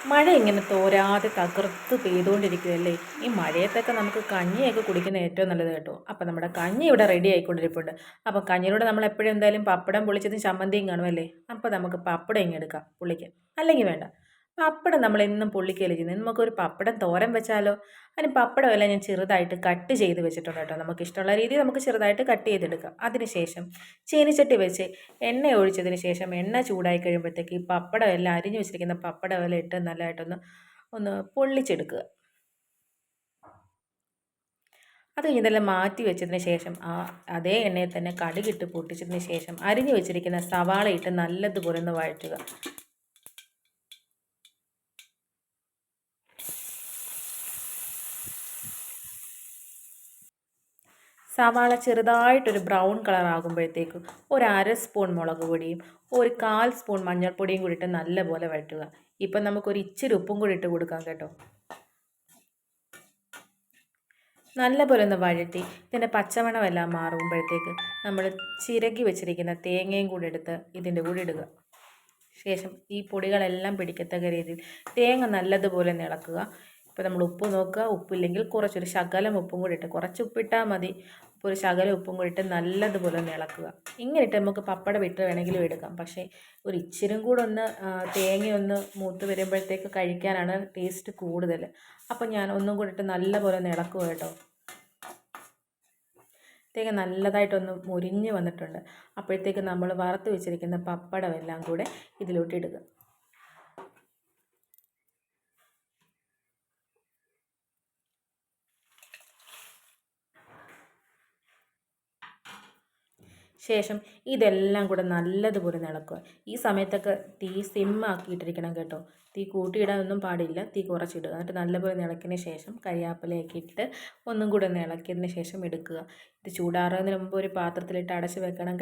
മഴ ഇങ്ങനെ തോരാതെ തകർത്ത് പെയ്തുകൊണ്ടിരിക്കുകയല്ലേ. ഈ മഴയത്തൊക്കെ നമുക്ക് കഞ്ഞിയൊക്കെ കുടിക്കുന്നത് ഏറ്റവും നല്ലത് കേട്ടോ. അപ്പം നമ്മുടെ കഞ്ഞി ഇവിടെ റെഡി ആയിക്കൊണ്ടിരിപ്പുണ്ട്. അപ്പം കഞ്ഞിയോട് നമ്മൾ എപ്പോഴും എന്തായാലും പപ്പടം പൊളിച്ചതും ചമ്മന്തിയും കാണുമല്ലേ. അപ്പം നമുക്ക് പപ്പടം ഇങ്ങ് എടുക്കാം പുള്ളിക്ക്. അല്ലെങ്കിൽ വേണ്ട, പപ്പടം നമ്മളെന്നും പൊള്ളിക്കുകയല്ലേ ചെയ്യുന്നത്. നമുക്കൊരു പപ്പടം തോരൻ വെച്ചാലോ. അതിന് പപ്പടമെല്ലാം ഞാൻ ചെറുതായിട്ട് കട്ട് ചെയ്ത് വെച്ചിട്ടുണ്ട് കേട്ടോ. നമുക്ക് ഇഷ്ടമുള്ള രീതിയിൽ നമുക്ക് ചെറുതായിട്ട് കട്ട് ചെയ്തെടുക്കാം. അതിനുശേഷം ചീനിച്ചട്ടി വെച്ച് എണ്ണ ഒഴിച്ചതിന് ശേഷം എണ്ണ ചൂടായി കഴിയുമ്പോഴത്തേക്ക് ഈ പപ്പടം എല്ലാം അരിഞ്ഞു വെച്ചിരിക്കുന്ന പപ്പടം എല്ലാം ഇട്ട് നല്ലതായിട്ടൊന്ന് ഒന്ന് പൊള്ളിച്ചെടുക്കുക. അത് ഇതെല്ലാം മാറ്റി വെച്ചതിന് ശേഷം അതേ എണ്ണയിൽ തന്നെ കടുകിട്ട് പൊട്ടിച്ചതിന് ശേഷം അരിഞ്ഞു വെച്ചിരിക്കുന്ന സവാള ഇട്ട് നല്ലതുപോലെ ഒന്ന് വഴറ്റുക. സവാള ചെറുതായിട്ടൊരു ബ്രൗൺ കളർ ആകുമ്പോഴത്തേക്കും ഒരു അര സ്പൂൺ മുളക് പൊടിയും ഒരു 1/4 സ്പൂൺ മഞ്ഞൾപ്പൊടിയും കൂടി ഇട്ട് നല്ലപോലെ വഴറ്റുക. ഇപ്പം നമുക്കൊരു ഇച്ചിരി ഉപ്പും കൂടി ഇട്ട് കൊടുക്കാം കേട്ടോ. നല്ലപോലെ ഒന്ന് വഴറ്റി ഇതിൻ്റെ പച്ചമണമെല്ലാം മാറുമ്പോഴത്തേക്ക് നമ്മൾ ചിരകി വെച്ചിരിക്കുന്ന തേങ്ങയും കൂടി എടുത്ത് ഇതിൻ്റെ കൂടെ ഇടുക. ശേഷം ഈ പൊടികളെല്ലാം പിടിക്കത്തക്ക രീതിയിൽ തേങ്ങ നല്ലതുപോലെ ഇളക്കുക. ഇപ്പോൾ നമ്മൾ ഉപ്പ് നോക്കുക, ഉപ്പില്ലെങ്കിൽ കുറച്ചൊരു ശകലം ഉപ്പും കൂടി ഇട്ട്, കുറച്ച് ഉപ്പിട്ടാൽ മതി. അപ്പോൾ ഒരു ശകലം ഉപ്പും കൂടി ഇട്ട് നല്ലതുപോലെ ഒന്ന് ഇളക്കുക. ഇങ്ങനെ ഇട്ട് നമുക്ക് പപ്പടം ഇട്ട് വേണമെങ്കിലും എടുക്കാം. പക്ഷേ ഒരു ഇച്ചിരും കൂടെ ഒന്ന് തേങ്ങയൊന്ന് മൂത്ത് വരുമ്പോഴത്തേക്ക് കഴിക്കാനാണ് ടേസ്റ്റ് കൂടുതൽ. അപ്പോൾ ഞാൻ ഒന്നും കൂടി ഇട്ട് നല്ലപോലെ ഒന്ന് ഇളക്കുക കേട്ടോ. തേങ്ങ നല്ലതായിട്ടൊന്ന് മുരിഞ്ഞ് വന്നിട്ടുണ്ട്. അപ്പോഴത്തേക്ക് നമ്മൾ വറുത്ത് വെച്ചിരിക്കുന്ന പപ്പടം എല്ലാം കൂടെ ഇതിലോട്ട് ഇടുക. ശേഷം ഇതെല്ലാം കൂടെ നല്ലതുപോലെ ഇളക്കുക. ഈ സമയത്തൊക്കെ തീ സിമ്മാക്കിയിട്ടിരിക്കണം കേട്ടോ. തീ കൂട്ടിയിടാനൊന്നും പാടില്ല, തീ കുറച്ചിടുക. എന്നിട്ട് നല്ലപോലെ ഇളക്കിയതിന് ശേഷം കരിയാപ്പിലയൊക്കെ ഇട്ട് ഒന്നും കൂടെ ഒന്ന് ഇളക്കിയതിന് ശേഷം എടുക്കുക. ഇത് ചൂടാറുന്നതിന് മുമ്പ് ഒരു പാത്രത്തിലിട്ട് അടച്ച് വെക്കണം.